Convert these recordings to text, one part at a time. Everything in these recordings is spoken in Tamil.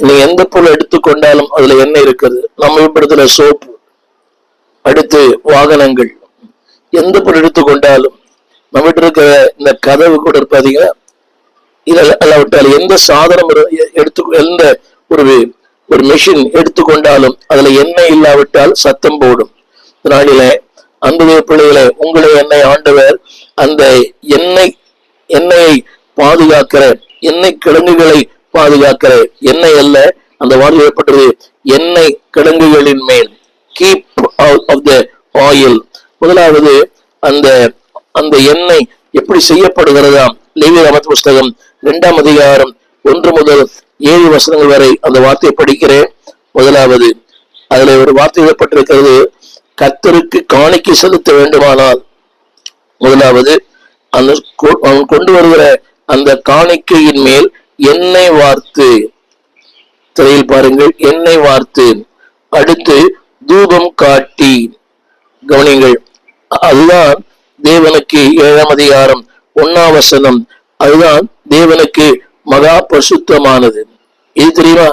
நீங்க எந்த பொருள் எடுத்துக்கொண்டாலும் அதுல எண்ணெய் இருக்குது. நம்ம இடத்துல சோப்பு, அடுத்து வாகனங்கள், எந்த பொருள் எடுத்துக்கொண்டாலும் நம்ம வீட்டு இருக்கிற இந்த கதவு கூட இருப்பாதீங்க, இல்லாவிட்டால் எந்த சாதனம் எந்த ஒரு மெஷின் எடுத்துக்கொண்டாலும் அதுல எண்ணெய் இல்லாவிட்டால் சத்தம் போடும். நாளில அன்புடைய பிள்ளைகளை, உங்களை எண்ணெய் ஆண்டவர் அந்த எண்ணெயை பாதுகாக்கிற, எண்ணெய் கிழங்குகளை பாதுகாக்கிற, எண்ணெய் அல்ல, அந்த வார்த்தை ஏற்பட்டது எண்ணெய் கிழங்குகளின் மேல், keep out of the oil. முதலாவது அந்த எண்ணெய் எப்படி செய்யப்படுகிறதாம். லேவியராகமத்தின் புஸ்தகம் 2ஆம் அதிகாரம் 1 முதல் 7 வசனங்கள் வரை அந்த வார்த்தையை படிக்கிறேன். முதலாவது அதுல ஒரு வார்த்தை ஏற்பட்டிருக்கிறது, கர்த்தருக்கு காணிக்கை செலுத்த வேண்டுமானால் முதலாவது அவன் கொண்டு வருகிற அந்த காணிக்கையின் மேல் எண்ணெய் வார்த்து, திரையில் பாருங்கள், எண்ணெய் வார்த்து, அடுத்து தூபம் காட்டி. கவனிங்கள், அதுதான் தேவனுக்கு 7ஆம் அதிகாரம் 1ஆம் வசனம், அதுதான் தேவனுக்கு மகா பரிசுத்தமானது. இது தெரியுமா?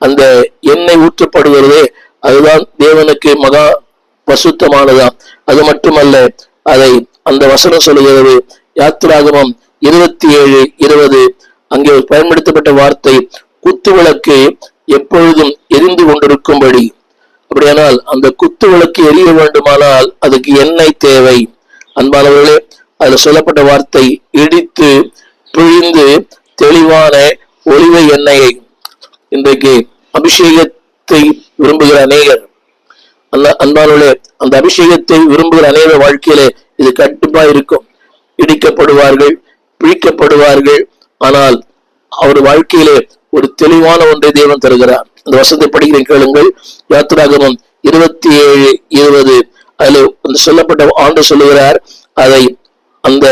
அந்த எண்ணெய் ஊற்றப்படுகிறதே அதுதான் தேவனுக்கு மகா பரிசுத்தமானதாம். அது மட்டுமல்ல, அந்த வசனம் சொல்லுகிறது, யாத்திராகமம் 27:20, அங்கே பயன்படுத்தப்பட்ட வார்த்தை குத்துவிளக்கு எப்பொழுதும் எரிந்து கொண்டிருக்கும்படி. அப்படியானால் அந்த குத்து விளக்கு எரிய வேண்டுமானால் அதுக்கு எண்ணெய் தேவை. அன்பானவர்களே, அதுல சொல்லப்பட்ட வார்த்தை இடித்து பிழிந்து தெளிவான ஒலிவ எண்ணெயை. இன்றைக்கு அபிஷேகத்தை விரும்புகிற அநேகர், அன்பானவர்களே, அந்த அபிஷேகத்தை விரும்புகிற அநேகர் வாழ்க்கையிலே இது கண்டிப்பா இருக்கும். இடிக்கப்படுவார்கள், பிழிக்கப்படுவார்கள், ஆனால் அவர் வாழ்க்கையிலே ஒரு தெளிவான ஒன்றை தேவன் தருகிறார். இந்த வசனத்தை படிக்கிறேன், கேளுங்கள். யாத்திராகமம் 27:20, அதுல சொல்லப்பட்ட ஆண்டு சொல்லுகிறார், அந்த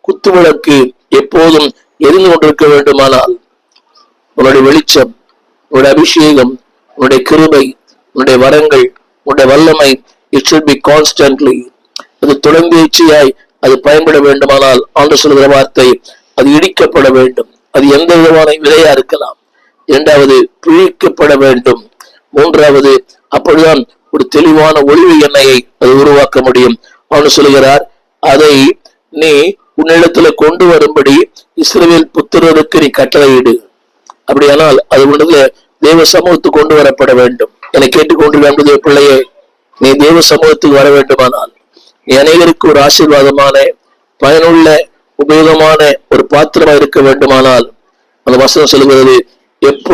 குத்துவிளக்கு எப்போதும் எரிந்து கொண்டிருக்க வேண்டுமானால் உன்னுடைய வெளிச்சம், உன்னுடைய அபிஷேகம், உன்னுடைய கிருபை, உன்னுடைய வரங்கள், உன்னுடைய வல்லமை, it should be constantly, அது தொடர்ந்தேச்சியாய் அது பயன்பட வேண்டுமானால் ஆண்டு சொல்கிற வார்த்தை, அது இடிக்கப்பட வேண்டும். அது எந்த விதமான விதையா இருக்கலாம். இரண்டாவது, பிழிக்கப்பட வேண்டும். மூன்றாவது, அப்பொழுதுதான் ஒரு தெளிவான ஒளிவு எண்ணெயை அது உருவாக்க முடியும். அவனு சொல்லுகிறார், அதை நீ உன்னிடத்துல கொண்டு வரும்படி இஸ்ரவேல் புத்திரருக்கு நீ கட்டளையிடு. அப்படியானால் அது உன்னதுல தேவ சமூகத்துக்கு கொண்டு வரப்பட வேண்டும். என்னை கேட்டுக்கொண்டிருக்கிற பிள்ளையே, நீ தேவ சமூகத்துக்கு வர வேண்டுமானால், நீ அநேகருக்கு ஒரு ஆசீர்வாதமான, பயனுள்ள, உபயோகமான ஒரு பாத்திரமா இருக்க வேண்டுமானால், அந்த வசனம் சொல்லுகிறது, எப்போ